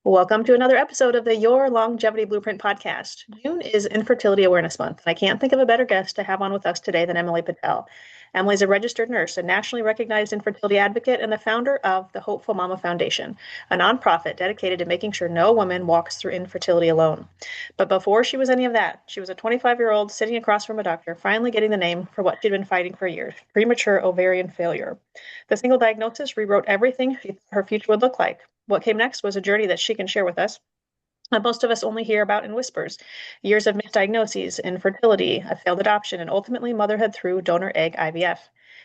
Welcome to another episode of the Your Longevity Blueprint podcast. June is Infertility Awareness Month, and I can't think of a better guest to have on with us today than Emily Patel. Emily is a registered nurse, a nationally recognized infertility advocate, and the founder of the Hopeful Mama Foundation, a nonprofit dedicated to making sure no woman walks through infertility alone. But before she was any of that, she was a 25-year-old sitting across from a doctor, finally getting the name for what she'd been fighting for years: premature ovarian failure. The single diagnosis rewrote everything her future would look like. What came next was a journey that she can share with us that most of us only hear about in whispers. Years of misdiagnoses, infertility, a failed adoption, and ultimately motherhood through donor egg IVF.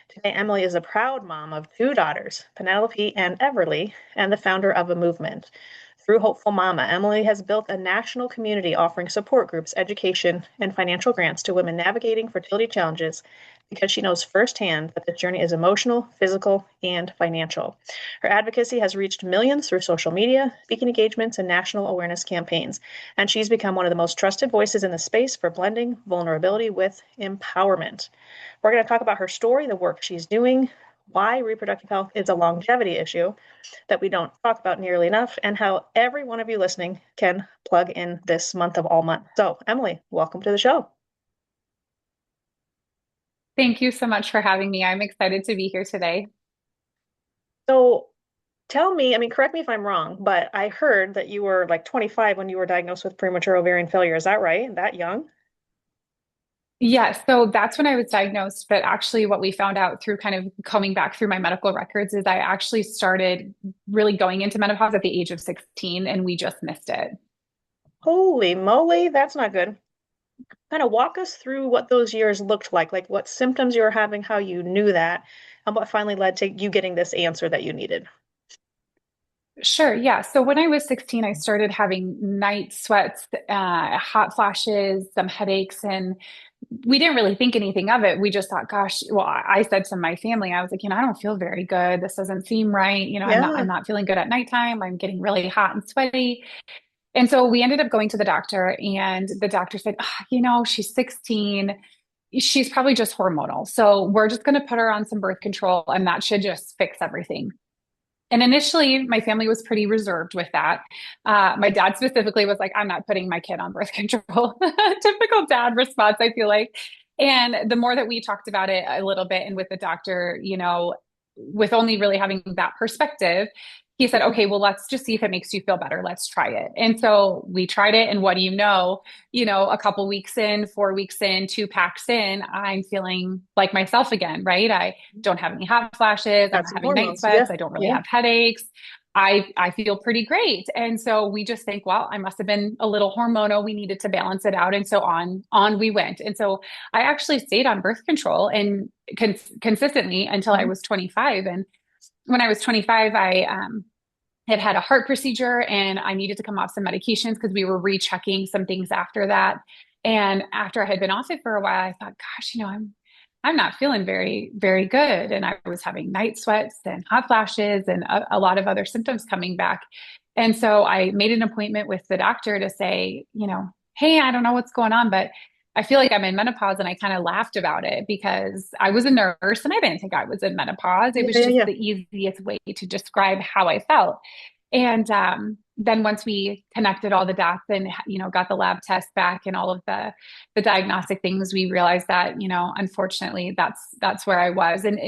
Today, Emily is a proud mom of two daughters, Penelope and Everly, and the founder of a movement. Through Hopeful Mama, Emily has built a national community offering support groups, education, and financial grants to women navigating fertility challenges because she knows firsthand that this journey is emotional, physical, and financial. Her advocacy has reached millions through social media, speaking engagements, and national awareness campaigns, and she's become one of the most trusted voices in the space for blending vulnerability with empowerment. We're going to talk about her story, the work she's doing, why reproductive health is a longevity issue that we don't talk about nearly enough, and how every one of you listening can plug in this month of all months. So, Emily, welcome to the show. Thank you so much for having me. I'm excited to be here today. So, tell me, I mean, correct me if I'm wrong, but I heard that you were like 25 when you were diagnosed with premature ovarian failure. Is that right? That young? Yes, so that's when I was diagnosed. But actually, what we found out through kind of coming back through my medical records is I actually started really going into menopause at the age of 16, and we just missed it. Holy moly, that's not good. Kind of walk us through what those years looked like what symptoms you were having, how you knew that, and what finally led to you getting this answer that you needed. Sure, yeah. So when I was 16, I started having night sweats, hot flashes, some headaches, and we didn't really think anything of it. We just thought, gosh, well, I said to my family, I was like, I don't feel very good. This doesn't seem right. I'm Yeah. not feeling good at nighttime. I'm getting really hot and sweaty. And so we ended up going to the doctor, and the doctor said, she's 16. She's probably just hormonal. So we're just going to put her on some birth control, and that should just fix everything. And initially, my family was pretty reserved with that. My dad specifically was like, I'm not putting my kid on birth control. Typical dad response, I feel like. And the more that we talked about it a little bit and with the doctor, with only really having that perspective, he said, okay, well, let's just see if it makes you feel better. Let's try it. And so we tried it. And what do you know? A couple weeks in, 4 weeks in, 2 packs in, I'm feeling like myself again, right? I don't have any hot flashes. I'm Got not some having night hormones. Yeah. sweats. I don't really Yeah. have headaches. I feel pretty great. And so we just think, well, I must have been a little hormonal. We needed to balance it out. And so on we went. And so I actually stayed on birth control and consistently until I Mhm. was 25. And when I was 25, I had had a heart procedure and I needed to come off some medications because we were rechecking some things after that. And after I had been off it for a while, I thought, gosh, I'm not feeling very, very good. And I was having night sweats and hot flashes and a lot of other symptoms coming back. And so I made an appointment with the doctor to say, hey, I don't know what's going on, but I feel like I'm in menopause. And I kind of laughed about it because I was a nurse and I didn't think I was in menopause. It Yeah, was yeah, just yeah. the easiest way to describe how I felt. And then once we connected all the dots and got the lab test back and all of the diagnostic things, we realized that unfortunately that's where I was. And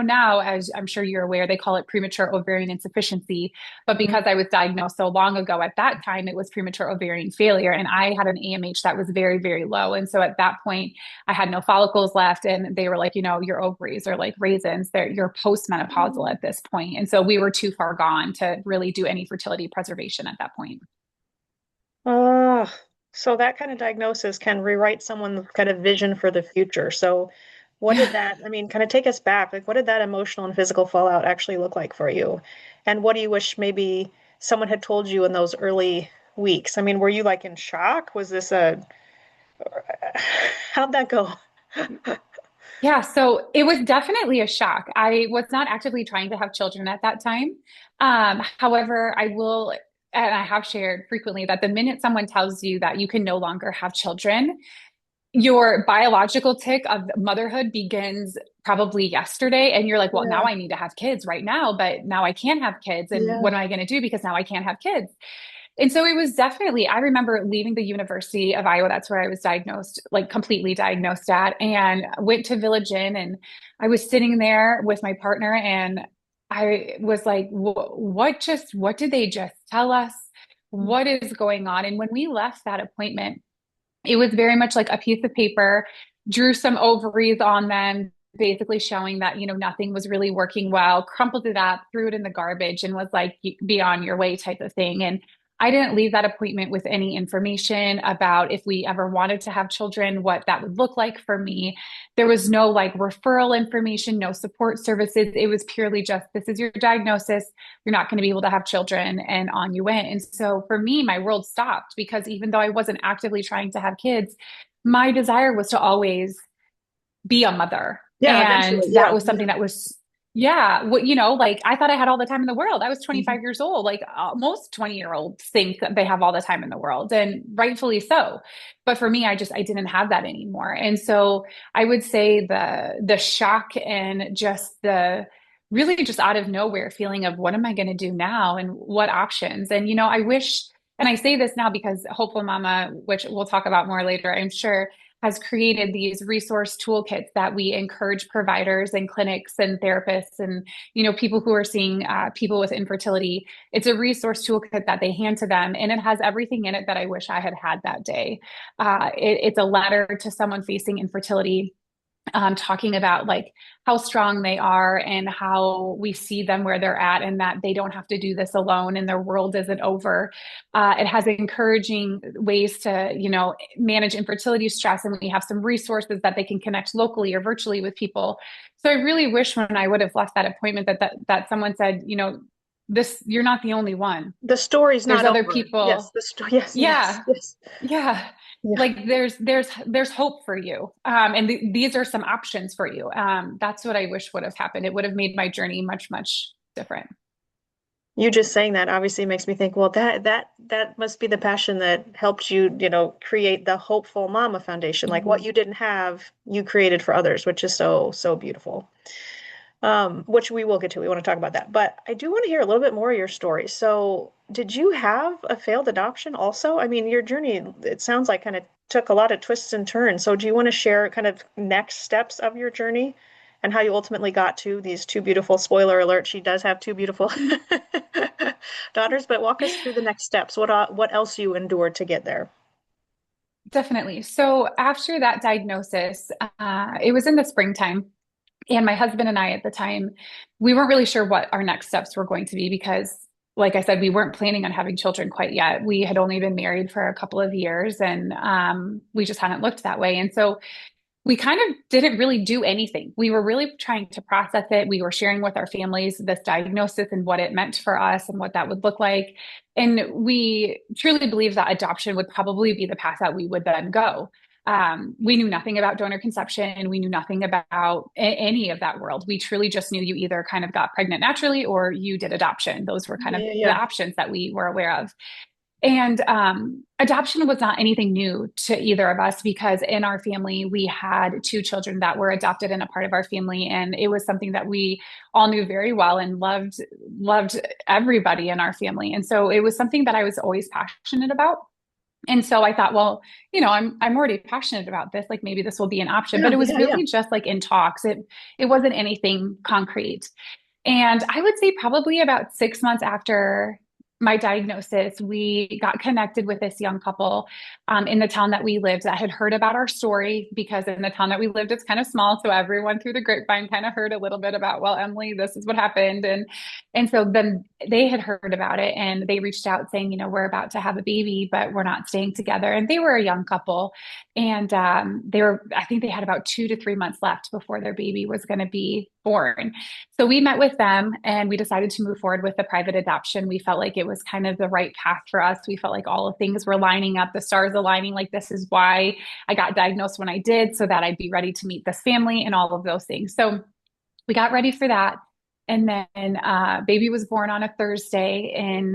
now, as I'm sure you're aware, they call it premature ovarian insufficiency. But Mhm. because I was diagnosed so long ago, at that time it was premature ovarian failure, and I had an AMH that was very, very low. And so at that point, I had no follicles left, and they were like, your ovaries are like raisins. You're postmenopausal at this point. And so we were too far gone to really do any fertility preservation at that point. Ah, so that kind of diagnosis can rewrite someone's kind of vision for the future. So, what did that, I mean, kind of take us back? Like, what did that emotional and physical fallout actually look like for you? And what do you wish maybe someone had told you in those early weeks? I mean, were you like in shock? Was this a, how'd that go? Yeah, so it was definitely a shock. I was not actively trying to have children at that time. However, I will, and I have shared frequently that the minute someone tells you that you can no longer have children, your biological tick of motherhood begins probably yesterday. And you're like, well, now Yeah, I need to have kids right now, but now I can't have kids. And yeah. what am I going to do? Because now I can't have kids. And so it was definitely, I remember leaving the University of Iowa. That's where I was diagnosed, like completely diagnosed at, and went to Village Inn. And I was sitting there with my partner, and I was like, what did they just tell us? What is going on? And when we left that appointment, it was very much like a piece of paper, drew some ovaries on them, basically showing that, nothing was really working well, crumpled it up, threw it in the garbage, and was like, be on your way type of thing. And I didn't leave that appointment with any information about if we ever wanted to have children, what that would look like for me. There was no like referral information, no support services. It was purely just, this is your diagnosis. You're not going to be able to have children, and on you went. And so for me, my world stopped because even though I wasn't actively trying to have kids, my desire was to always be a mother. Yeah, And eventually. that Yeah, was yeah. something that was, yeah, what, like I thought I had all the time in the world. I was Mhm. 25 years old. Like most 20-year-olds think that they have all the time in the world, and rightfully so. But for me, I didn't have that anymore. And so I would say the shock and just the really just out of nowhere feeling of what am I going to do now and what options? And I wish, and I say this now because Hopeful Mama, which we'll talk about more later, I'm sure, has created these resource toolkits that we encourage providers and clinics and therapists and people who are seeing people with infertility. It's a resource toolkit that they hand to them, and it has everything in it that I wish I had had that day. It's a letter to someone facing infertility, talking about like how strong they are and how we see them where they're at, and that they don't have to do this alone and their world isn't over. It has encouraging ways to, manage infertility stress, and we have some resources that they can connect locally or virtually with people. So I really wish when I would have left that appointment that someone said, this, you're not the only one. The story's There's not other over. Yes, people. the story. Yes, yes, Yeah. yes. Yeah. Yeah. Like there's hope for you. And these are some options for you. That's what I wish would have happened. It would have made my journey much, much different. You just saying that obviously makes me think, well, that must be the passion that helped you, create the Hopeful Mama Foundation. Like what Mhm. you didn't have, you created for others, which is so, so beautiful. Which we will get to. We want to talk about that. But I do want to hear a little bit more of your story. So, did you have a failed adoption also? I mean, your journey, it sounds like kind of took a lot of twists and turns. So, do you want to share kind of next steps of your journey and how you ultimately got to these two beautiful, spoiler alert, she does have two beautiful daughters, but walk us through the next steps. What else you endured to get there? Definitely. So after that diagnosis, it was in the springtime. And my husband and I at the time, we weren't really sure what our next steps were going to be because, like I said, we weren't planning on having children quite yet. We had only been married for a couple of years, and we just hadn't looked that way. And so we kind of didn't really do anything. We were really trying to process it. We were sharing with our families this diagnosis and what it meant for us and what that would look like. And we truly believe that adoption would probably be the path that we would then go. We knew nothing about donor conception. We knew nothing about any of that world. We truly just knew you either kind of got pregnant naturally or you did adoption. Those were kind Yeah, of yeah, the yeah. options that we were aware of. And adoption was not anything new to either of us because in our family, we had two children that were adopted and a part of our family. And it was something that we all knew very well and loved everybody in our family. And so it was something that I was always passionate about. And so I thought, well, I'm already passionate about this. Like maybe this will be an option. But Yeah, it was yeah, yeah. really just like in talks. It wasn't anything concrete. And I would say probably about 6 months after my diagnosis, we got connected with this young couple in the town that we lived that had heard about our story because in the town that we lived, it's kind of small. So everyone through the grapevine kind of heard a little bit about, well, Emily, this is what happened. And so then they had heard about it and they reached out saying, we're about to have a baby, but we're not staying together. And they were a young couple. And I think they had about 2 to 3 months left before their baby was going to be born. So we met with them and we decided to move forward with the private adoption. We felt like it was kind of the right path for us. We felt like all of things were lining up, the stars aligning, like this is why I got diagnosed when I did, so that I'd be ready to meet this family and all of those things. So we got ready for that. And then baby was born on a Thursday in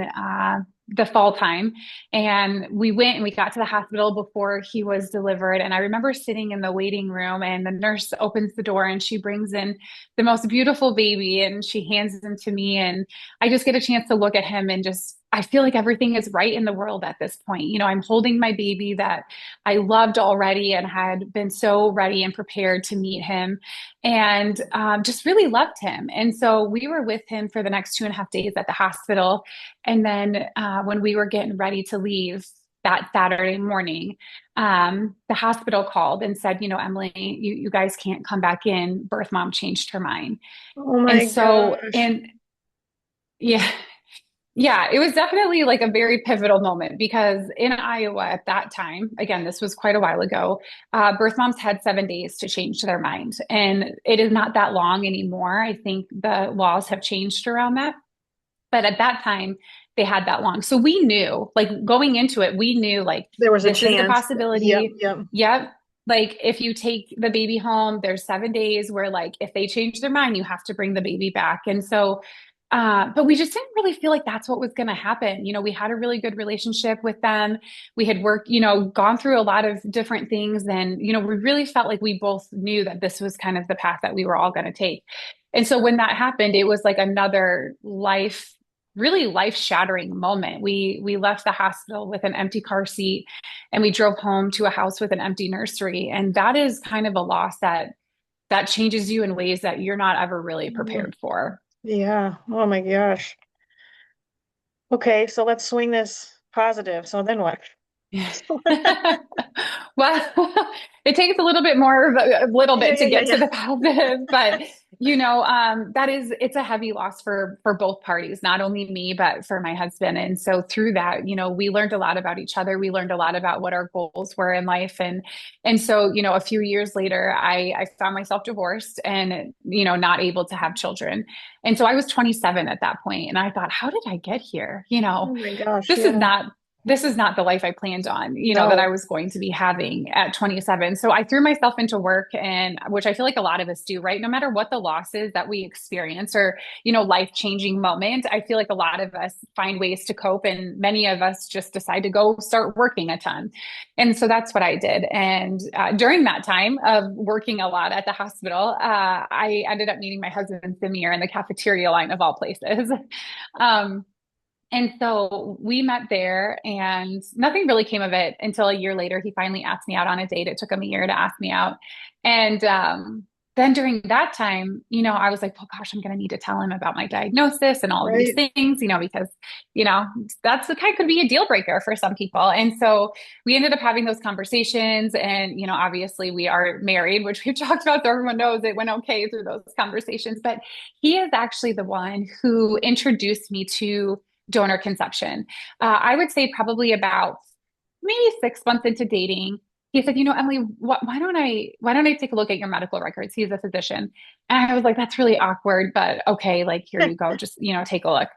the fall time. And we went and we got to the hospital before he was delivered. And I remember sitting in the waiting room and the nurse opens the door and she brings in the most beautiful baby and she hands him to me. And I just get a chance to look at him and just, I feel like everything is right in the world at this point. I'm holding my baby that I loved already and had been so ready and prepared to meet him and just really loved him. And so we were with him for the next 2.5 days at the hospital. And then when we were getting ready to leave that Saturday morning, the hospital called and said, Emily, you guys can't come back in. Birth mom changed her mind. Oh And my so, gosh. and yeah, yeah, it was definitely like a very pivotal moment because in Iowa at that time, again, this was quite a while ago, birth moms had 7 days to change their mind. And it is not that long anymore. I think the laws have changed around that. But at that time, they had that long. So we knew, like going into it, we knew like There was a this is the chance. Yep, possibility. yep. Yep. Like if you take the baby home, there's 7 days where like if they change their mind, you have to bring the baby back. And so but we just didn't really feel like that's what was going to happen. We had a really good relationship with them. We had worked, gone through a lot of different things. And, we really felt like we both knew that this was kind of the path that we were all going to take. And so when that happened, it was like another really life shattering moment. We left the hospital with an empty car seat and we drove home to a house with an empty nursery. And that is kind of a loss that changes you in ways that you're not ever really Mm, prepared for. yeah. Oh my gosh. Okay, so let's swing this positive. So then what? Yeah. Well, it takes a little bit more of a little Yeah, bit yeah, to yeah, get to yeah. the positive, but it's a heavy loss for both parties, not only me, but for my husband. And so through that, we learned a lot about each other. We learned a lot about what our goals were in life. And so, a few years later, I found myself divorced and, not able to have children. And so I was 27 at that point, and I thought, how did I get here? Oh my gosh, This is yeah. not this is not the life I planned on, that I No, was going to be having at 27. So I threw myself into work and which I feel like a lot of us do, right? No matter what the loss is that we experience or, life-changing moment, I feel like a lot of us find ways to cope and many of us just decide to go start working a ton. And so that's what I did. And during that time of working a lot at the hospital, I ended up meeting my husband, Samir, in the cafeteria line of all places. Um, and so we met there and nothing really came of it until a year later. He finally asked me out on a date. It took him a year to ask me out. And then during that time, I was like, oh gosh, I'm going to need to tell him about my diagnosis and all of these right? things, because, you know, that's the kind could be a deal breaker for some people. And so we ended up having those conversations. And, obviously we are married, which we've talked about so everyone knows it went okay through those conversations. But he is actually the one who introduced me to donor conception. I would say probably about maybe 6 months into dating, he said, Emily, why don't I take a look at your medical records? He's a physician. And I was like, that's really awkward, but okay, like here you go, just, take a look.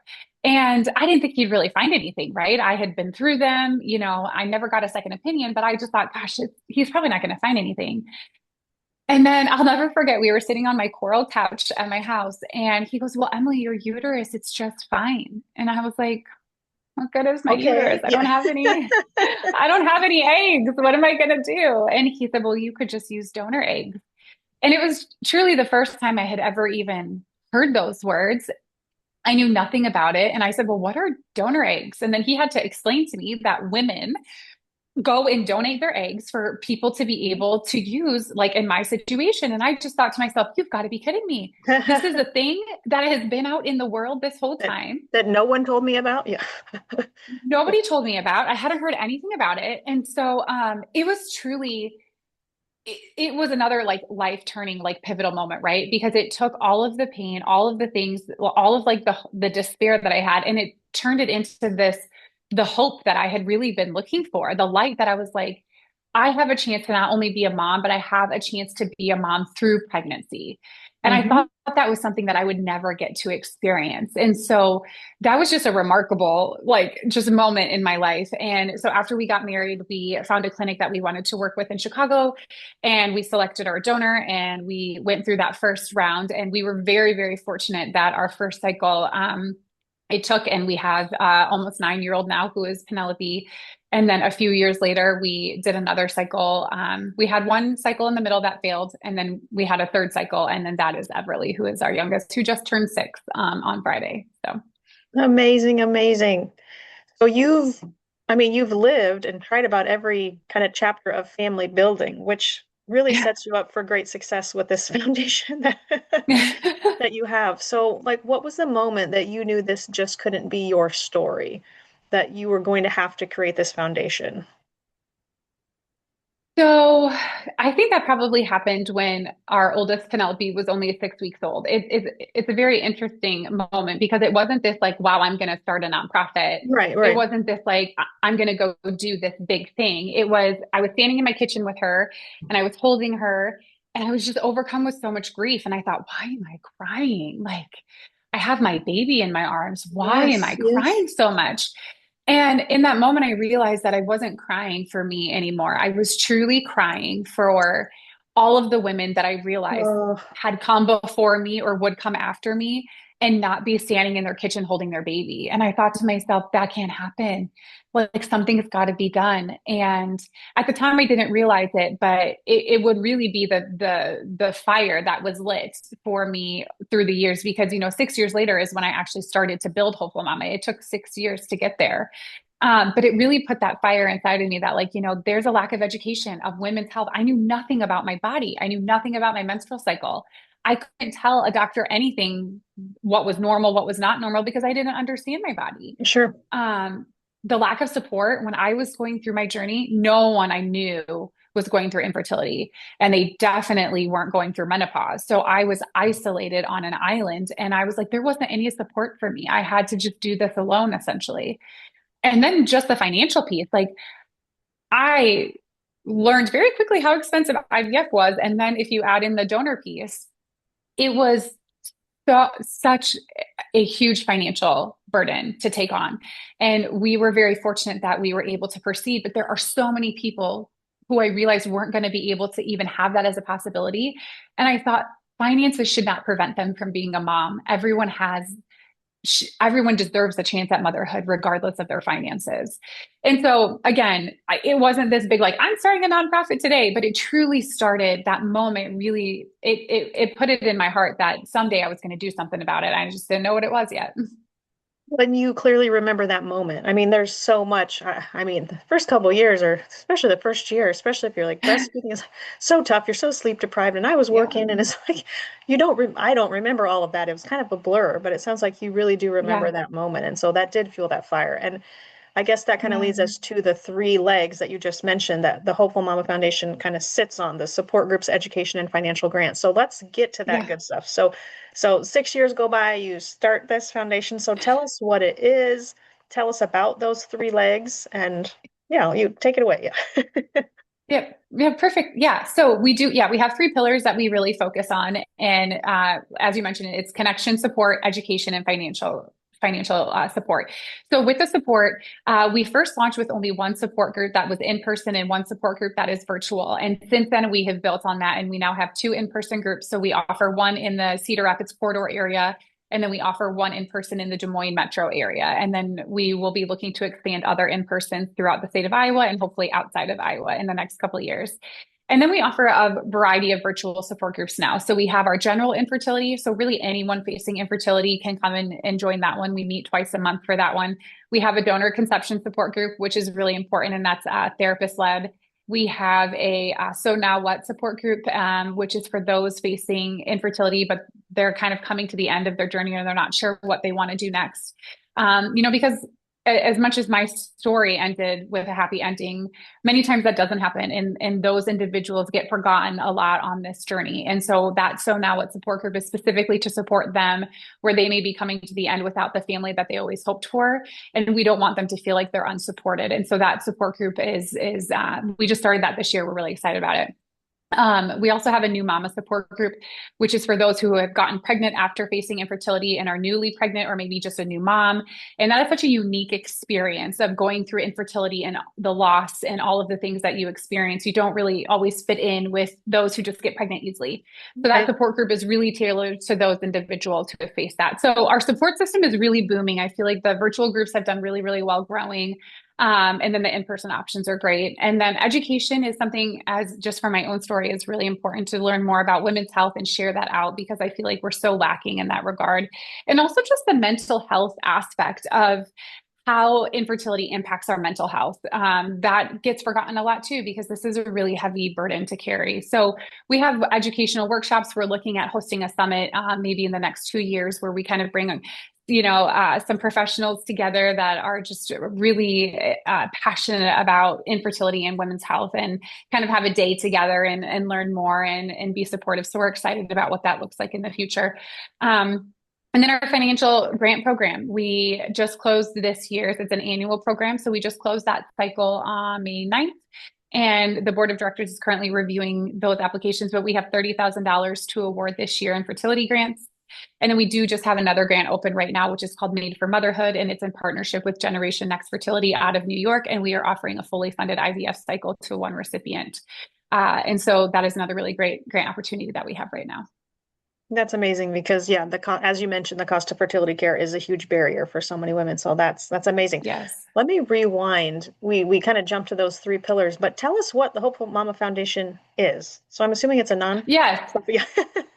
And I didn't think he'd really find anything, right? I had been through them, I never got a second opinion, but I just thought, gosh, he's probably not going to find anything. And then I'll never forget, we were sitting on my coral couch at my house, and he goes, well, Emily, your uterus, it's just fine. And I was like, what good is my uterus? Okay, yeah. I don't have any eggs. What am I going to do? And he said, well, you could just use donor eggs. And it was truly the first time I had ever even heard those words. I knew nothing about it. And I said, well, what are donor eggs? And then he had to explain to me that women go and donate their eggs for people to be able to use, like in my situation. And I just thought to myself, you've got to be kidding me. This is a thing that has been out in the world this whole That, time. that no one told me about. Yeah. Nobody told me about. I hadn't heard anything about it. And so it was truly it was another like life turning like pivotal moment, right? Because it took all of the pain, all of the things, all of like the despair that I had, and it turned it into the hope that I had really been looking for, the light that I was like, I have a chance to not only be a mom, but I have a chance to be a mom through pregnancy. And I Hmm. thought that was something that I would never get to experience. And so that was just a remarkable, like, just moment in my life. And so after we got married, we found a clinic that we wanted to work with in Chicago, and we selected our donor and we went through that first round. And we were very, very fortunate that our first cycle, it took, and we have almost 9-year-old now who is Penelope. And then a few years later, we did another cycle. We had one cycle in the middle that failed, and then we had a third cycle, and then that is Everly, who is our youngest, who just turned 6 on Friday. So Amazing, amazing. So you've lived and tried about every kind of chapter of family building, which really Yeah. sets you up for great success with this foundation that that you have. So, like, what was the moment that you knew this just couldn't be your story, that you were going to have to create this foundation? So I think that probably happened when our oldest Penelope was only 6 weeks old. It's a very interesting moment because it wasn't this like, wow, I'm going to start a nonprofit. Right, It right. wasn't this like, I'm going to go do this big thing. It was, I was standing in my kitchen with her and I was holding her and I was just overcome with so much grief. And I thought, why am I crying? Like, I have my baby in my arms. Why am Yes, I yes. crying so much? And in that moment, I realized that I wasn't crying for me anymore. I was truly crying for all of the women that I realized Oh, had come before me or would come after me and not be standing in their kitchen holding their baby. And I thought to myself, that can't happen. Like something's got to be done. And at the time, I didn't realize it, but it would really be the fire that was lit for me through the years. Because 6 years later is when I actually started to build Hopeful Mama. It took 6 years to get there. But it really put that fire inside of me that, like, there's a lack of education of women's health. I knew nothing about my body. I knew nothing about my menstrual cycle. I couldn't tell a doctor anything, what was normal, what was not normal, because I didn't understand my body. sure. Um, the lack of support when I was going through my journey, no one I knew was going through infertility, and they definitely weren't going through menopause. So I was isolated on an island, and I was like, there wasn't any support for me. I had to just do this alone, essentially. And then just the financial piece, like I learned very quickly how expensive IVF was. And then if you add in the donor piece, it was such a huge financial burden to take on. And we were very fortunate that we were able to proceed. But there are so many people who I realized weren't going to be able to even have that as a possibility. And I thought finances should not prevent them from being a mom. Everyone deserves a chance at motherhood, regardless of their finances. And so, again, it wasn't this big, like, I'm starting a nonprofit today, but it truly started that moment. Really, it put it in my heart that someday I was going to do something about it. I just didn't know what it was yet. And you clearly remember that moment. I mean, there's so much. I mean, the first couple of years, or especially the first year, especially if you're like breastfeeding is so tough. You're so sleep deprived, and I was Yeah. working, and it's like I don't remember all of that. It was kind of a blur, but it sounds like you really do remember Yeah. that moment, and so that did fuel that fire. And I guess that kind of Yeah. leads us to the three legs that you just mentioned that the Hopeful Mama Foundation kind of sits on, the support groups, education, and financial grants. So let's get to that Yeah. good stuff. So 6 years go by, you start this foundation. So tell us what it is, tell us about those three legs, and you take it away. Yeah. Yeah, yeah, perfect. Yeah. So we do, yeah, we have three pillars that we really focus on. And as you mentioned, it's connection, support, education, and financial support. So with the support, we first launched with only one support group that was in person and one support group that is virtual. And since then, we have built on that, and we now have two in-person groups. So we offer one in the Cedar Rapids corridor area, and then we offer one in person in the Des Moines metro area. And then we will be looking to expand other in persons throughout the state of Iowa and hopefully outside of Iowa in the next couple of years. And then we offer a variety of virtual support groups now. So we have our general infertility. So really anyone facing infertility can come in and join that one. We meet twice a month for that one. We have a donor conception support group, which is really important, and that's therapist led. We have a So Now What support group, which is for those facing infertility, but they're kind of coming to the end of their journey and they're not sure what they want to do next. Because as much as my story ended with a happy ending, many times that doesn't happen. And those individuals get forgotten a lot on this journey. And so that So Now What support group is specifically to support them where they may be coming to the end without the family that they always hoped for. And we don't want them to feel like they're unsupported. And so that support group is we just started that this year. We're really excited about it. We also have a new mama support group, which is for those who have gotten pregnant after facing infertility and are newly pregnant or maybe just a new mom. And that is such a unique experience of going through infertility and the loss and all of the things that you experience. You don't really always fit in with those who just get pregnant easily. So that Right. support group is really tailored to those individuals who have faced that. So our support system is really booming. I feel like the virtual groups have done really, really well growing. And then the in-person options are great. And then education is something, as just for my own story, is really important to learn more about women's health and share that out because I feel like we're so lacking in that regard. And also just the mental health aspect of how infertility impacts our mental health. That gets forgotten a lot too, because this is a really heavy burden to carry. So we have educational workshops. We're looking at hosting a summit maybe in the next 2 years where we kind of bring some professionals together that are just really passionate about infertility and women's health and kind of have a day together and learn more and be supportive. So we're excited about what that looks like in the future. And then our financial grant program, we just closed this year. It's an annual program. So we just closed that cycle on May 9th. And the board of directors is currently reviewing those applications, but we have $30,000 to award this year in fertility grants. And then we do just have another grant open right now, which is called Made for Motherhood. And it's in partnership with Generation Next Fertility out of New York. And we are offering a fully funded IVF cycle to one recipient. And so that is another really great grant opportunity that we have right now. That's amazing because yeah, as you mentioned, the cost of fertility care is a huge barrier for so many women. So that's amazing. Yes. Let me rewind. We kind of jumped to those three pillars, but tell us what the Hopeful Mama Foundation is. So I'm assuming it's a non. Yes.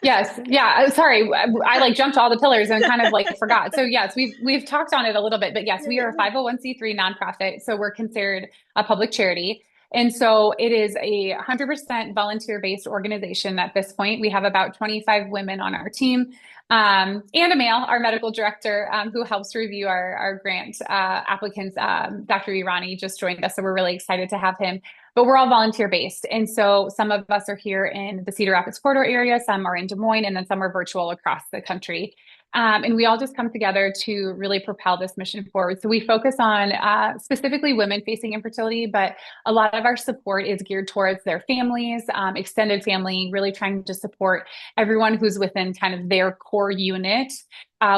Yes. Yeah. Sorry. I like jumped to all the pillars and kind of like forgot. So yes, we've talked on it a little bit, but yes, we are a 501(c)(3) nonprofit. So we're considered a public charity. And so it is a 100% volunteer-based organization at this point. We have about 25 women on our team, and a male, our medical director, who helps review our grant applicants. Dr. Irani just joined us, so we're really excited to have him. But we're all volunteer-based. And so some of us are here in the Cedar Rapids corridor area, some are in Des Moines, and then some are virtual across the country. And we all just come together to really propel this mission forward. So we focus on specifically women facing infertility, but a lot of our support is geared towards their families, extended family, really trying to support everyone who's within kind of their core unit.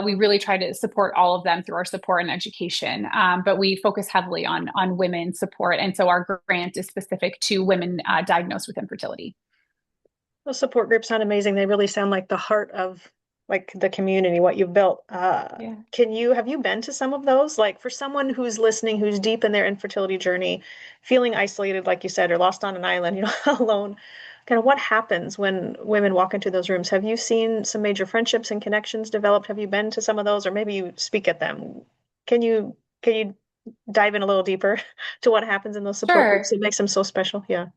We really try to support all of them through our support and education, but we focus heavily on women support. And so our grant is specific to women diagnosed with infertility. Those support groups sound amazing. They really sound like the heart of like the community, what you've built. Yeah. Have you been to some of those? Like for someone who's listening, who's deep in their infertility journey, feeling isolated, like you said, or lost on an island, alone, kind of what happens when women walk into those rooms? Have you seen some major friendships and connections developed? Have you been to some of those, or maybe you speak at them? Can you dive in a little deeper to what happens in those support groups Sure. that makes them so special? Yeah.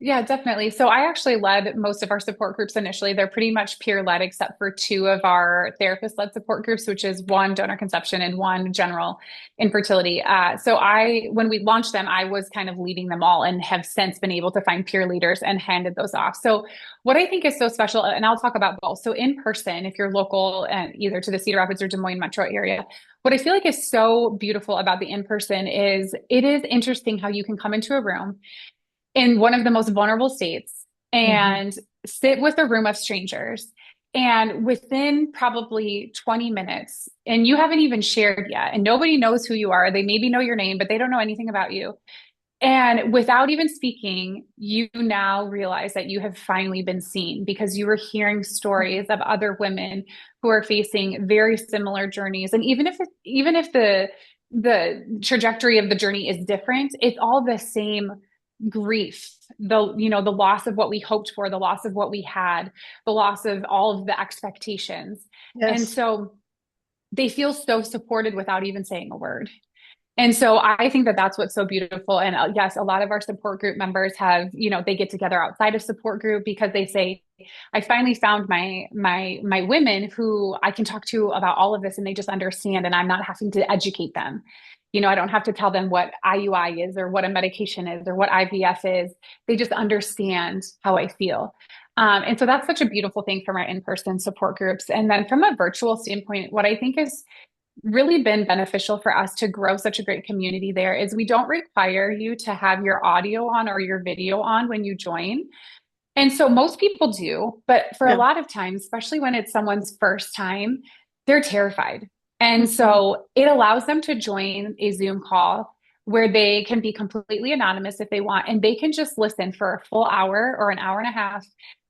Yeah, definitely. So I actually led most of our support groups initially. They're pretty much peer led, except for two of our therapist led support groups, which is one donor conception and one general infertility. When we launched them, I was kind of leading them all and have since been able to find peer leaders and handed those off. So what I think is so special, and I'll talk about both. So in person, if you're local and either to the Cedar Rapids or Des Moines metro area, what I feel like is so beautiful about the in person is it is interesting how you can come into a room in one of the most vulnerable states Hmm. and sit with a room of strangers. And within probably 20 minutes, and you haven't even shared yet, and nobody knows who you are. They maybe know your name, but they don't know anything about you. And without even speaking, you now realize that you have finally been seen because you were hearing stories of other women who are facing very similar journeys. And even if the trajectory of the journey is different, it's all the same grief, the loss of what we hoped for, the loss of what we had, the loss of all of the expectations. And Yes. so they feel so supported without even saying a word. And so I think that that's what's so beautiful. And yes, a lot of our support group members have, they get together outside of support group because they say, I finally found my women who I can talk to about all of this and they just understand and I'm not having to educate them. I don't have to tell them what IUI is or what a medication is or what IVF is. They just understand how I feel. And so that's such a beautiful thing from our in-person support groups. And then from a virtual standpoint, what I think is really been beneficial for us to grow such a great community there is we don't require you to have your audio on or your video on when you join. And so most people do, but for a Yeah. lot of times, especially when it's someone's first time, they're terrified. And Mhm. so it allows them to join a Zoom call where they can be completely anonymous if they want, and they can just listen for a full hour or an hour and a half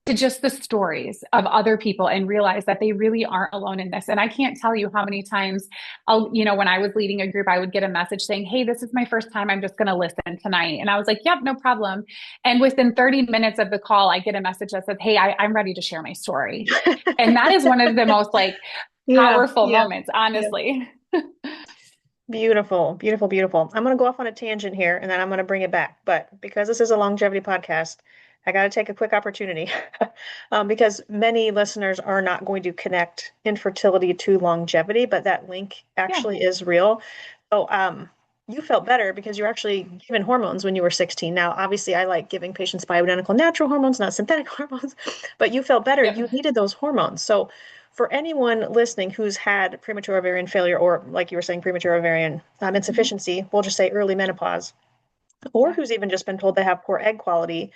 to just the stories of other people and realize that they really aren't alone in this. And I can't tell you how many times when I was leading a group, I would get a message saying, hey, this is my first time. I'm just going to listen tonight. And I was like, yep, no problem. And within 30 minutes of the call, I get a message that says, hey, I'm ready to share my story. And that is one of the most like Yeah. powerful Yeah. moments, Yeah. honestly. Beautiful, beautiful, beautiful. I'm going to go off on a tangent here and then I'm going to bring it back. But because this is a longevity podcast, I got to take a quick opportunity because many listeners are not going to connect infertility to longevity, but that link Yeah. actually is real. So, you felt better because you were actually given hormones when you were 16. Now, obviously, I like giving patients bioidentical natural hormones, not synthetic hormones, but you felt better. Yep. You needed those hormones. So, for anyone listening who's had premature ovarian failure, or like you were saying, premature ovarian Mhm. insufficiency, we'll just say early menopause, or Yeah. who's even just been told they have poor egg quality,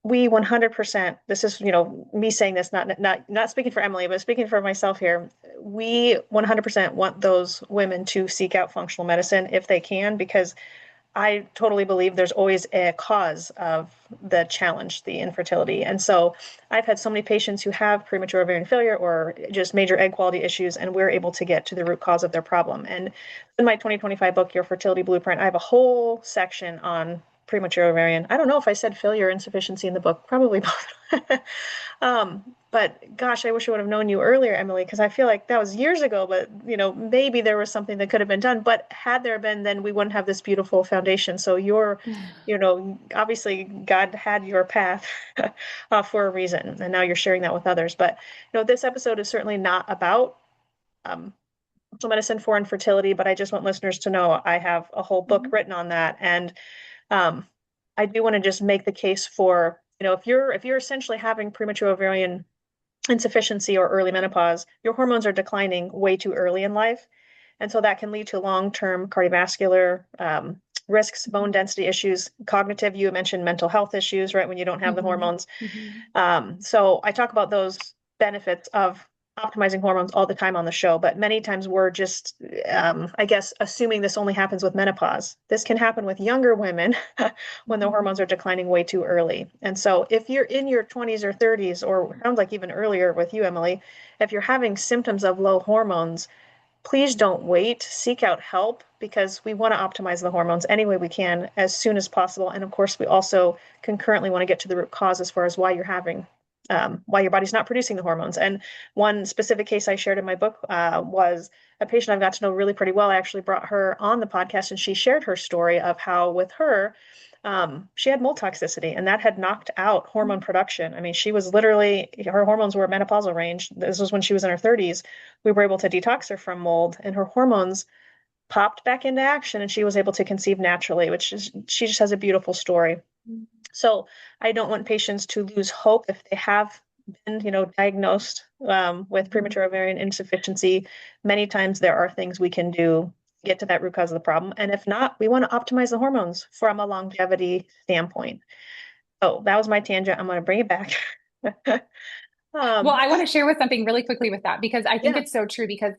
we 100%, this is, me saying this, not speaking for Emily, but speaking for myself here, we 100% want those women to seek out functional medicine if they can, because I totally believe there's always a cause of the challenge, the infertility. And so I've had so many patients who have premature ovarian failure or just major egg quality issues, and we're able to get to the root cause of their problem. And in my 2025 book, Your Fertility Blueprint, I have a whole section on premature ovarian. I don't know if I said failure or insufficiency in the book, probably both. But gosh, I wish I would have known you earlier, Emily, because I feel like that was years ago, but maybe there was something that could have been done. But had there been, then we wouldn't have this beautiful foundation. So obviously God had your path for a reason, and now you're sharing that with others. But this episode is certainly not about um, functional medicine for infertility, but I just want listeners to know I have a whole book Mhm. written on that, and um, I do want to just make the case for, if you're essentially having premature ovarian insufficiency or early menopause, your hormones are declining way too early in life. And so that can lead to long-term cardiovascular risks, bone Mhm. density issues, cognitive, you mentioned mental health issues, right, when you don't have the Mhm. hormones. Mhm. So I talk about those benefits of optimizing hormones all the time on the show, but many times we're just, I guess, assuming this only happens with menopause. This can happen with younger women when their Mhm. hormones are declining way too early. And so if you're in your 20s or 30s, or sounds like even earlier with you, Emily, if you're having symptoms of low hormones, please don't wait. Seek out help because we want to optimize the hormones any way we can as soon as possible. And of course, we also concurrently want to get to the root cause as far as why your body's not producing the hormones. And one specific case I shared in my book was a patient I've got to know really pretty well. I actually brought her on the podcast and she shared her story of how with her, she had mold toxicity and that had knocked out hormone production. I mean, she was literally, her hormones were menopausal range. This was when she was in her 30s. We were able to detox her from mold and her hormones popped back into action and she was able to conceive naturally, which is, she just has a beautiful story. So I don't want patients to lose hope if they have been, diagnosed with Mhm. premature ovarian insufficiency. Many times there are things we can do to get to that root cause of the problem. And if not, we want to optimize the hormones from a longevity standpoint. So that was my tangent. I'm going to bring it back. Well, um, I want to share with something really quickly with that because I think yeah, it's so true because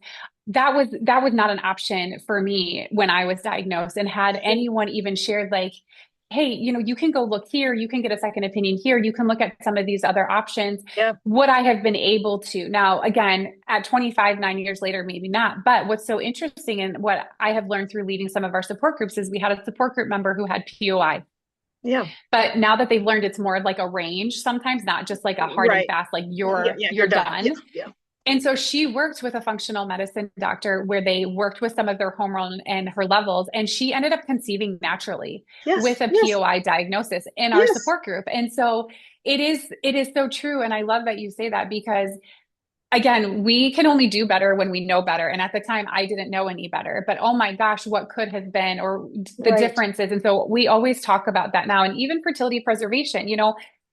that was not an option for me when I was diagnosed and had yeah, anyone even shared like, hey, you can go look here, you can get a second opinion here, you can look at some of these other options. yeah, Would I have been able to? Now, again, at 25, 9 years later, maybe not. But what's so interesting and what I have learned through leading some of our support groups is we had a support group member who had POI. yeah. But now that they've learned it's more like a range sometimes, not just like a hard and Right. fast, like Yeah, you're yeah, you're you're done. Yeah, done. yeah. And so she worked with a functional medicine doctor where they worked with some of their hormone and her levels. And she ended up conceiving naturally with Yes, a yes, POI diagnosis in our yes. support group. And so it is so true. And I love that you say that because again, we can only do better when we know better. And at the time, I didn't know any better. But oh my gosh, what could have been, or the Right. differences. And so we always talk about that now. And even fertility preservation,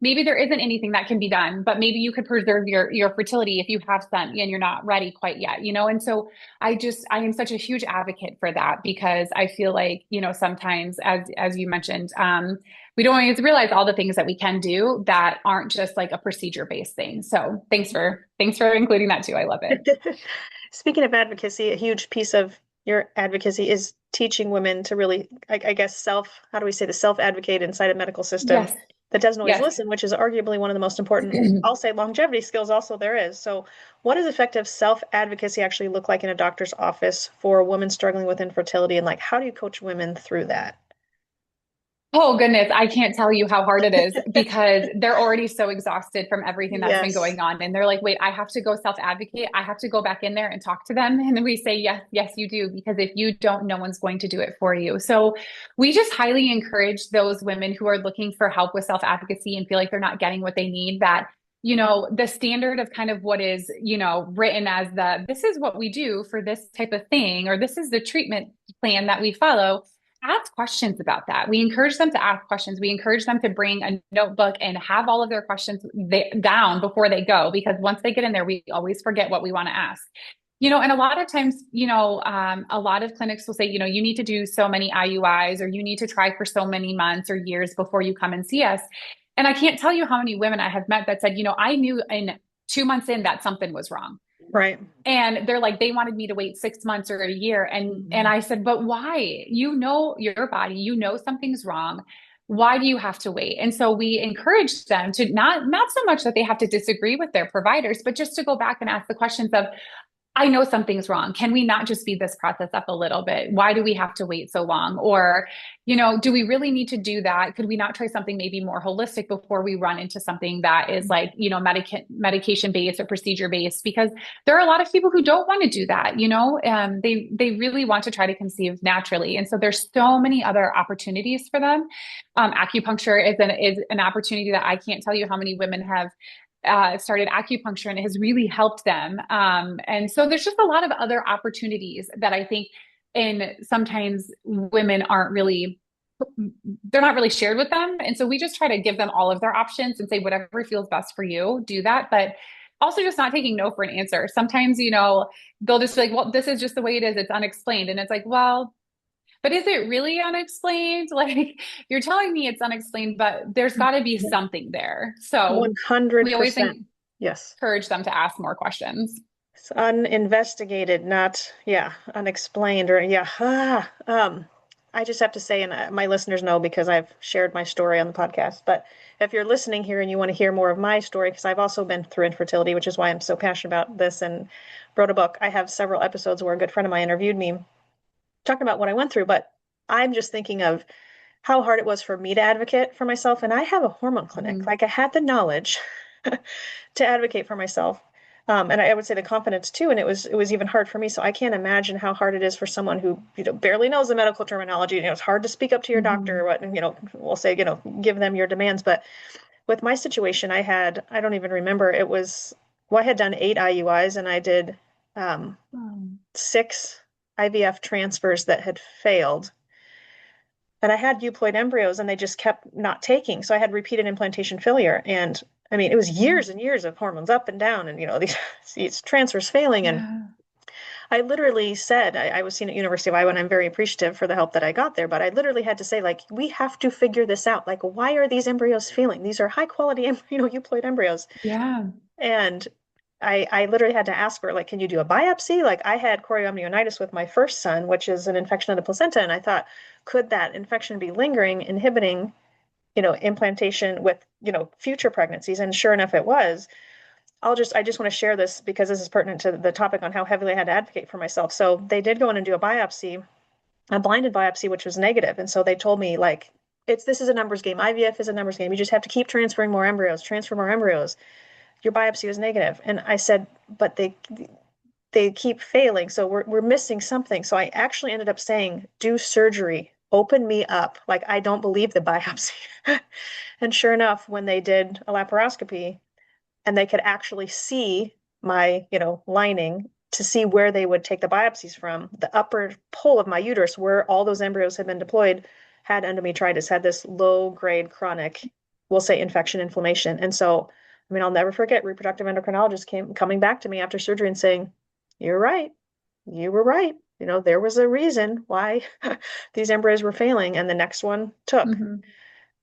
maybe there isn't anything that can be done, but maybe you could preserve your fertility if you have some and you're not ready quite yet. And so I am such a huge advocate for that because I feel like, sometimes as you mentioned, we don't always realize all the things that we can do that aren't just like a procedure based thing. So thanks for including that too. I love it. Speaking of advocacy, a huge piece of your advocacy is teaching women to really, I guess, how do we say the self-advocate inside a medical system Yes. that doesn't always Yes. listen, which is arguably one of the most important, I'll say, longevity skills also there is. So what does effective self-advocacy actually look like in a doctor's office for a woman struggling with infertility? And like, how do you coach women through that? Oh goodness, I can't tell you how hard it is because they're already so exhausted from everything that's been Yes. going on. And they're like, wait, I have to go self-advocate. I have to go back in there and talk to them. And we say, yes, yes, you do. Because if you don't, no one's going to do it for you. So we just highly encourage those women who are looking for help with self-advocacy and feel like they're not getting what they need, that the standard of kind of what is, written as this is what we do for this type of thing, or this is the treatment plan that we follow. Ask questions about that. We encourage them to ask questions. We encourage them to bring a notebook and have all of their questions down before they go, because once they get in there, we always forget what we want to ask. And a lot of times, a lot of clinics will say, you need to do so many IUIs, or you need to try for so many months or years before you come and see us. And I can't tell you how many women I have met that said, I knew in 2 months in that something was wrong. Right. And they're like, they wanted me to wait 6 months or a year. And Mhm. I said, but why? You know your body, something's wrong. Why do you have to wait? And so we encourage them to not so much that they have to disagree with their providers, but just to go back and ask the questions of, I know something's wrong. Can we not just speed this process up a little bit? Why do we have to wait so long? Or, do we really need to do that? Could we not try something maybe more holistic before we run into something that is like, medication based or procedure based? Because there are a lot of people who don't want to do that, they really want to try to conceive naturally. And so there's so many other opportunities for them. Acupuncture is an opportunity that I can't tell you how many women have started acupuncture, and it has really helped them. And so there's just a lot of other opportunities that I think, and sometimes women they're not really shared with them. And so we just try to give them all of their options and say, whatever feels best for you, do that. But also just not taking no for an answer. Sometimes, they'll just be like, well, this is just the way it is. It's unexplained. And it's like, well, but is it really unexplained? Like, you're telling me it's unexplained, but there's got to be something there. So we always 100%. Yes. encourage them to ask more questions. It's uninvestigated, not, yeah, unexplained or, yeah. I just have to say, and my listeners know because I've shared my story on the podcast, but if you're listening here and you want to hear more of my story, because I've also been through infertility, which is why I'm so passionate about this and wrote a book. I have several episodes where a good friend of mine interviewed me talking about what I went through, but I'm just thinking of how hard it was for me to advocate for myself. And I have a hormone clinic. Mhm. Like I had the knowledge to advocate for myself. And I would say the confidence too. And it was even hard for me. So I can't imagine how hard it is for someone who, barely knows the medical terminology. It's hard to speak up to your doctor or Mhm. what, we'll say, give them your demands. But with my situation, I don't even remember. Well, I had done 8 IUIs and I did um, Oh, 6 IVF transfers that had failed, and I had euploid embryos and they just kept not taking. So I had repeated implantation failure. And I mean, it was years and years of hormones up and down and, these transfers failing. And yeah. I literally said, I was seen at University of Iowa and I'm very appreciative for the help that I got there. But I literally had to say, like, we have to figure this out. Like, why are these embryos failing? These are high quality, euploid embryos. Yeah. And I literally had to ask her, like, can you do a biopsy? Like, I had chorioamnionitis with my first son, which is an infection of the placenta. And I thought, could that infection be lingering, inhibiting, implantation with, future pregnancies? And sure enough, it was. I just want to share this because this is pertinent to the topic on how heavily I had to advocate for myself. So they did go in and do a biopsy, a blinded biopsy, which was negative. And so they told me, like, this is a numbers game. IVF is a numbers game. You just have to keep transferring more embryos, transfer more embryos. Your biopsy was negative. And I said, but they keep failing. So we're missing something. So I actually ended up saying, do surgery, open me up. Like, I don't believe the biopsy. And sure enough, when they did a laparoscopy and they could actually see my, lining to see where they would take the biopsies from, the upper pole of my uterus, where all those embryos had been deployed, had endometritis, had this low grade chronic, we'll say infection, inflammation. And so, I mean, I'll never forget reproductive endocrinologist coming back to me after surgery and saying, you're right. You were right. There was a reason why these embryos were failing, and the next one took. Hmm.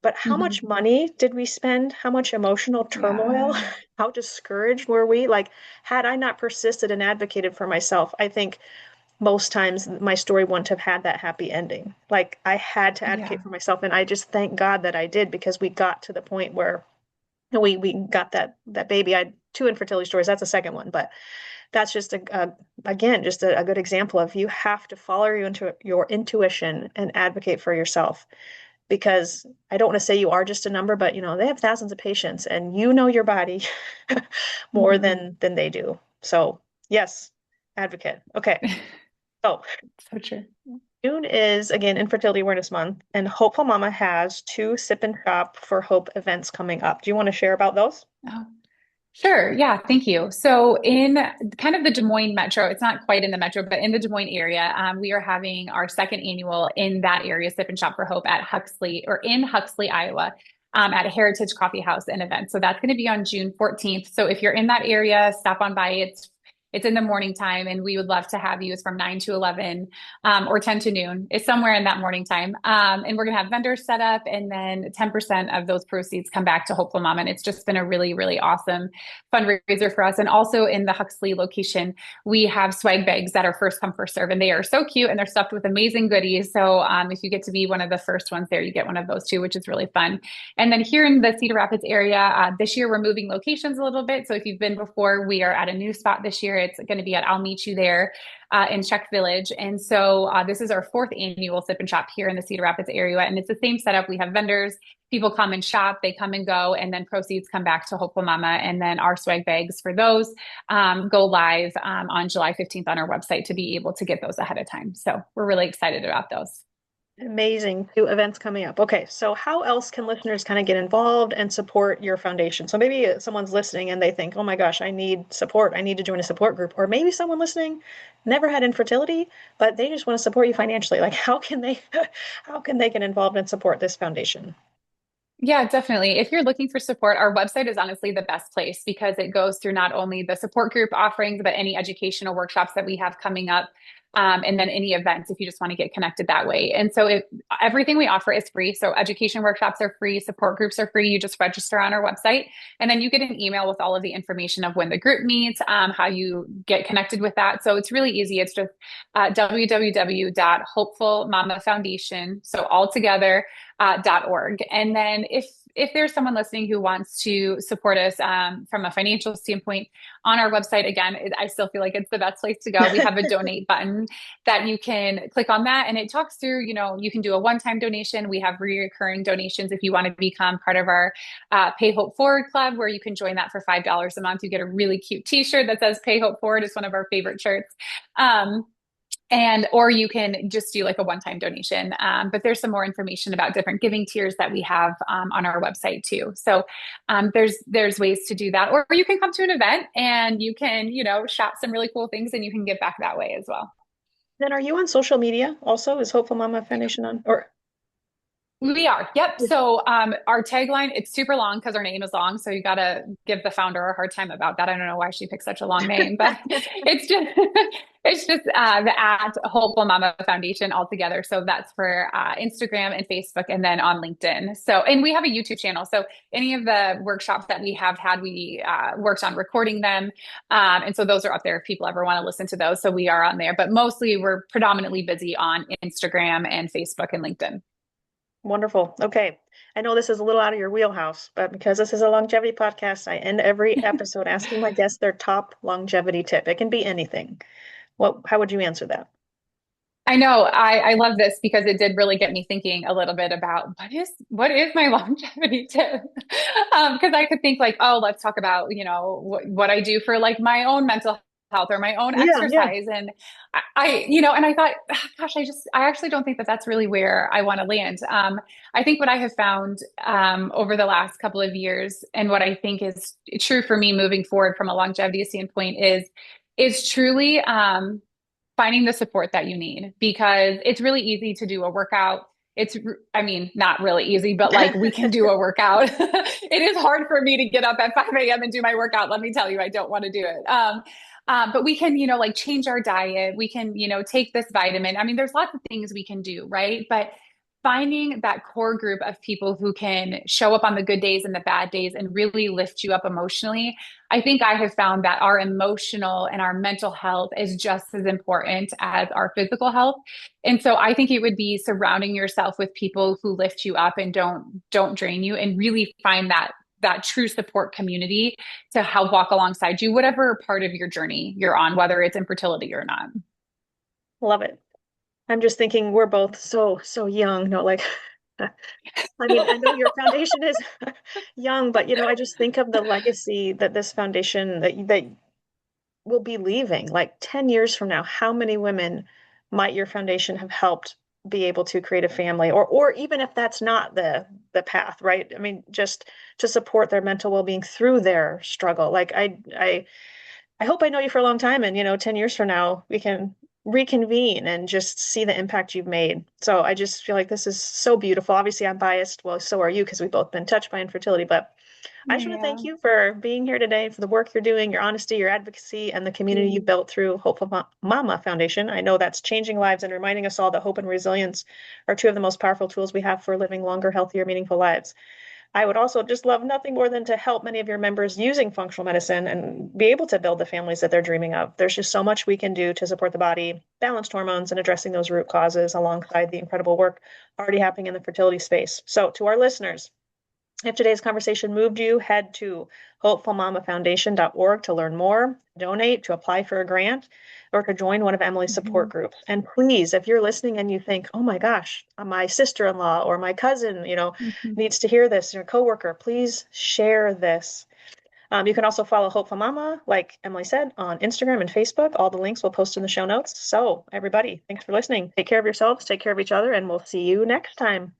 But how much Hmm. money did we spend? How much emotional turmoil? Yeah. How discouraged were we? Like, had I not persisted and advocated for myself, I think most times my story wouldn't have had that happy ending. Like, I had to Yeah. advocate for myself, and I just thank God that I did, because we got to the point where we got that baby. I had 2 infertility stories. That's a second one, but that's just again just a good example of, you have to follow your intuition and advocate for yourself. because I don't want to say you are just a number, but they have thousands of patients and you know your body more Mhm. than they do. So yes, advocate. Okay. So So true. June is again Infertility Awareness Month, and Hopeful Mama has two Sip and Shop for Hope events coming up. Do you want to share about those? Oh, sure. Yeah, thank you. So, in kind of the Des Moines metro, it's not quite in the metro, but in the Des Moines area, we are having our second annual in that area Sip and Shop for Hope at Huxley or in Huxley, Iowa, at a Heritage Coffee House and event. So that's going to be on June 14th. So if you're in that area, stop on by. It's in the morning time, and we would love to have you. It's from 9 to 11 or 10 to noon. It's somewhere in that morning time. And we're going to have vendors set up, and then 10% of those proceeds come back to Hopeful Mom. And it's just been a really, really awesome fundraiser for us. And also in the Huxley location, we have swag bags that are first come, first serve, and they are so cute and they're stuffed with amazing goodies. So if you get to be one of the first ones there, you get one of those too, which is really fun. And then here in the Cedar Rapids area, this year we're moving locations a little bit. So if you've been before, we are at a new spot this year. It's going to be at I'll Meet You There in Czech Village. And so this is our fourth annual Sip and Shop here in the Cedar Rapids area. And it's the same setup. We have vendors, people come and shop, they come and go, and then proceeds come back to Hopeful Mama. And then our swag bags for those go live on July 15th on our website to be able to get those ahead of time. So we're really excited about those. Amazing. Two events coming up. Okay, so how else can listeners kind of get involved and support your foundation? So maybe someone's listening and they think, oh my gosh, I need support. I need to join a support group. Or maybe someone listening never had infertility, but they just want to support you financially. Like how can they how can they get involved and support this foundation? Yeah, definitely. If you're looking for support, our website is honestly the best place because it goes through not only the support group offerings, but any educational workshops that we have coming up. And then any events if you just want to get connected that way. And so if everything we offer is free. So education workshops are free, support groups are free. You just register on our website and then you get an email with all of the information of when the group meets, how you get connected with that. So it's really easy. It's just www.hopefulmamafoundation. So all together .org. And then if there's someone listening who wants to support us from a financial standpoint on our website, again, I still feel like it's the best place to go. We have a donate button that you can click on that and it talks through, you can do a one-time donation. We have recurring donations if you want to become part of our Pay Hope Forward Club, where you can join that for $5 a month. You get a really cute t-shirt that says Pay Hope Forward. It's one of our favorite shirts. Or you can just do like a one-time donation. But there's some more information about different giving tiers that we have on our website too. So there's ways to do that. Or you can come to an event and you can, shop some really cool things and you can give back that way as well. Then are you on social media also? Is Hopeful Mama Foundation on or We are. Yep. So our tagline, it's super long because our name is long. So you got to give the founder a hard time about that. I don't know why she picked such a long name, but it's just the at Hopeful Mama Foundation altogether. So that's for Instagram and Facebook and then on LinkedIn. So, and we have a YouTube channel. So any of the workshops that we have had, we worked on recording them. And so those are up there if people ever want to listen to those. So we are on there, but mostly we're predominantly busy on Instagram and Facebook and LinkedIn. Wonderful. Okay. I know this is a little out of your wheelhouse, but because this is a longevity podcast, I end every episode asking my guests their top longevity tip. It can be anything. How would you answer that? I know I love this because it did really get me thinking a little bit about what is my longevity tip? Because I could think like, oh, let's talk about, what I do for like my own mental health or my own Yeah, yeah. exercise. And and I thought, gosh, I actually don't think that that's really where I want to land. I think what I have found over the last couple of years and what I think is true for me moving forward from a longevity standpoint is truly, finding the support that you need because it's really easy to do a workout. I mean, not really easy, but like we can do a workout. It is hard for me to get up at 5 a.m. and do my workout. Let me tell you, I don't want to do it. But we can, like change our diet. We can, take this vitamin. I mean, there's lots of things we can do, right? But finding that core group of people who can show up on the good days and the bad days and really lift you up emotionally. I think I have found that our emotional and our mental health is just as important as our physical health. And so I think it would be surrounding yourself with people who lift you up and don't drain you and really find that true support community to help walk alongside you, whatever part of your journey you're on, whether it's infertility or not. Love it. I'm just thinking we're both so young. No, like I mean, I know your foundation is young, but I just think of the legacy that this foundation that will be leaving. Like 10 years from now, how many women might your foundation have helped be able to create a family, or even if that's not the path, right? I mean, just to support their mental well-being through their struggle. Like I hope I know you for a long time and 10 years from now we can reconvene and just see the impact you've made. So I just feel like this is so beautiful. Obviously I'm biased. Well, so are you because we've both been touched by infertility, but I just want to thank Yeah. you for being here today, for the work you're doing, your honesty, your advocacy, and the community you Mm. built through Hopeful Mama Foundation. I know that's changing lives and reminding us all that hope and resilience are two of the most powerful tools we have for living longer, healthier, meaningful lives. I would also just love nothing more than to help many of your members using functional medicine and be able to build the families that they're dreaming of. There's just so much we can do to support the body, balanced hormones, and addressing those root causes alongside the incredible work already happening in the fertility space. So, to our listeners, if today's conversation moved you, head to hopefulmamafoundation.org to learn more, donate, to apply for a grant, or to join one of Emily's support Mhm. groups. And please, if you're listening and you think, oh my gosh, my sister-in-law or my cousin, Mhm. needs to hear this, your coworker, please share this. You can also follow Hopeful Mama, like Emily said, on Instagram and Facebook. All the links we'll post in the show notes. So, everybody, thanks for listening. Take care of yourselves, take care of each other, and we'll see you next time.